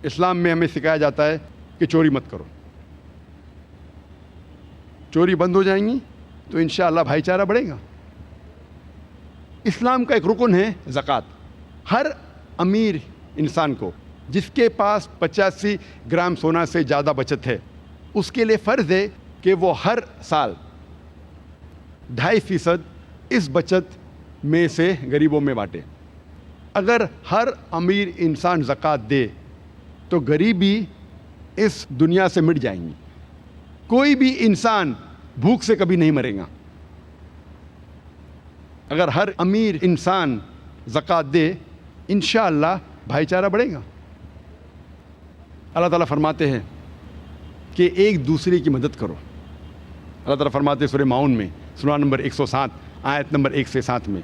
اسلام میں ہمیں سکھایا جاتا ہے کہ چوری مت کرو. چوری بند ہو جائیں گی تو انشاءاللہ بھائی چارہ بڑھے گا. اسلام کا ایک رکن ہے زکوٰۃ. ہر امیر انسان کو جس کے پاس 85 گرام سونا سے زیادہ بچت ہے اس کے لیے فرض ہے کہ وہ ہر سال 2.5% اس بچت میں سے غریبوں میں بانٹے. اگر ہر امیر انسان زکوٰۃ دے تو غریبی اس دنیا سے مٹ جائیں گی. کوئی بھی انسان بھوک سے کبھی نہیں مرے گا. اگر ہر امیر انسان زکوٰۃ دے انشاءاللہ بھائی چارہ بڑھے گا. اللہ تعالیٰ فرماتے ہیں کہ ایک دوسرے کی مدد کرو. اللہ تعالیٰ فرماتے ہیں سورہ ماؤن میں سورہ نمبر 107 آیت نمبر 1 سے 7 میں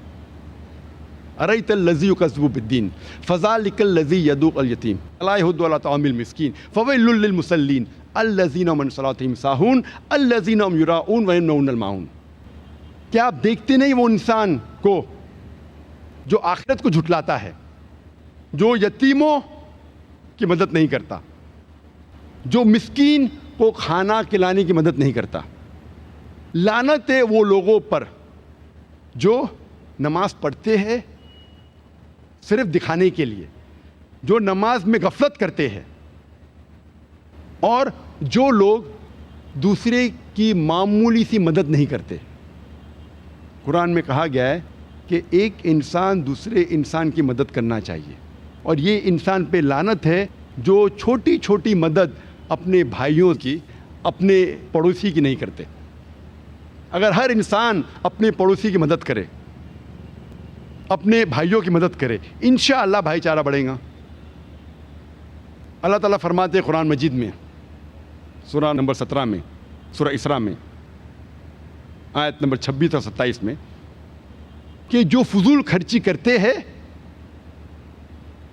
ارأیت الذی یکذب بالدین فذلک الذی یدعو الیتیم ولا یحض علی طعام المسکین فویل للمصلین الذین هم عن صلاتهم ساہون الذین هم یراؤون ویمنعون الماعون. کیا آپ دیکھتے نہیں وہ انسان کو جو آخرت کو جھٹلاتا ہے, جو یتیموں کی مدد نہیں کرتا, جو مسکین کو کھانا کھلانے کی مدد نہیں کرتا. لعنت ہے وہ لوگوں پر جو نماز پڑھتے ہیں صرف دکھانے کے لیے, جو نماز میں غفلت کرتے ہیں, اور جو لوگ دوسرے کی معمولی سی مدد نہیں کرتے. قرآن میں کہا گیا ہے کہ ایک انسان دوسرے انسان کی مدد کرنا چاہیے, اور یہ انسان پہ لعنت ہے جو چھوٹی چھوٹی مدد اپنے بھائیوں کی, اپنے پڑوسی کی نہیں کرتے. اگر ہر انسان اپنے پڑوسی کی مدد کرے, اپنے بھائیوں کی مدد کرے, انشاءاللہ بھائی چارہ بڑھے گا. اللہ تعالیٰ فرماتے ہیں قرآن مجید میں سورہ نمبر 17 میں سورہ اسراء میں آیت نمبر 26 اور 27 میں کہ جو فضول خرچی کرتے ہیں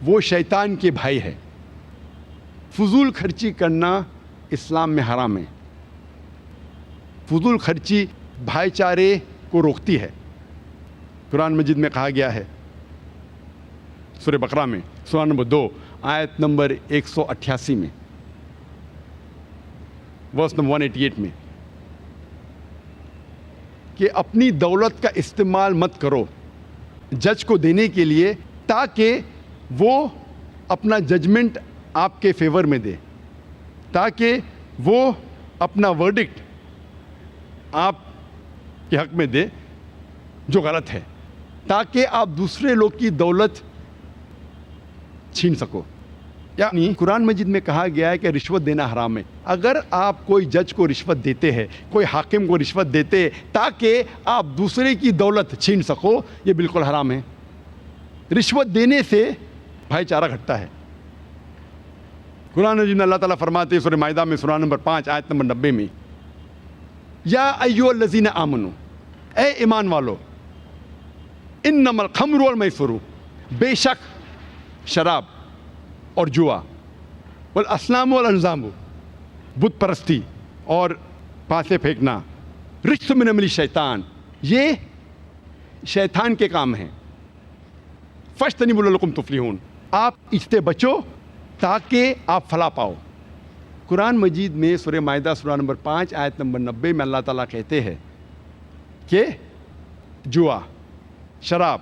وہ شیطان کے بھائی ہے. فضول خرچی کرنا اسلام میں حرام ہے. فضول خرچی بھائی چارے کو روکتی ہے. قرآن مجید میں کہا گیا ہے سورہ بقرہ میں سورہ نمبر 2 آیت نمبر 188 میں ورس نمبر 188 میں کہ اپنی دولت کا استعمال مت کرو جج کو دینے کے لیے تاکہ وہ اپنا ججمنٹ آپ کے فیور میں دے, تاکہ وہ اپنا ورڈکٹ آپ کے حق میں دے جو غلط ہے, تاکہ آپ دوسرے لوگ کی دولت چھین سکو. یعنی قرآن مجید میں کہا گیا ہے کہ رشوت دینا حرام ہے. اگر آپ کوئی جج کو رشوت دیتے ہیں, کوئی حاکم کو رشوت دیتے تاکہ آپ دوسرے کی دولت چھین سکو, یہ بالکل حرام ہے. رشوت دینے سے بھائی چارہ گھٹتا ہے. قرآن مجید میں اللہ تعالیٰ فرماتے ہیں سورہ مائدہ میں سورہ نمبر 5 آیت نمبر 90 میں یا ایھا الذین آمنو, اے ایمان والو, انما الخمر والمیسر, بے شک شراب اور جوا, والاصنام والازلام, بت پرستی اور پاسے پھینکنا, رجس من عمل الشیطان, یہ شیطان کے کام ہیں. فاجتنبوا لعلکم تفلحون, آپ اس سے بچو تاکہ آپ فلاح پاؤ. قرآن مجید میں سورہ مائدہ سورہ نمبر 5 آیت نمبر 90 میں اللہ تعالیٰ کہتے ہیں کہ جوا, شراب,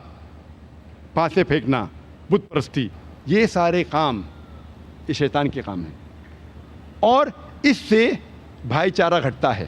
پاسے پھینکنا, بت پرستی, یہ سارے کام یہ شیطان کے کام ہیں, اور اس سے بھائی چارہ گھٹتا ہے.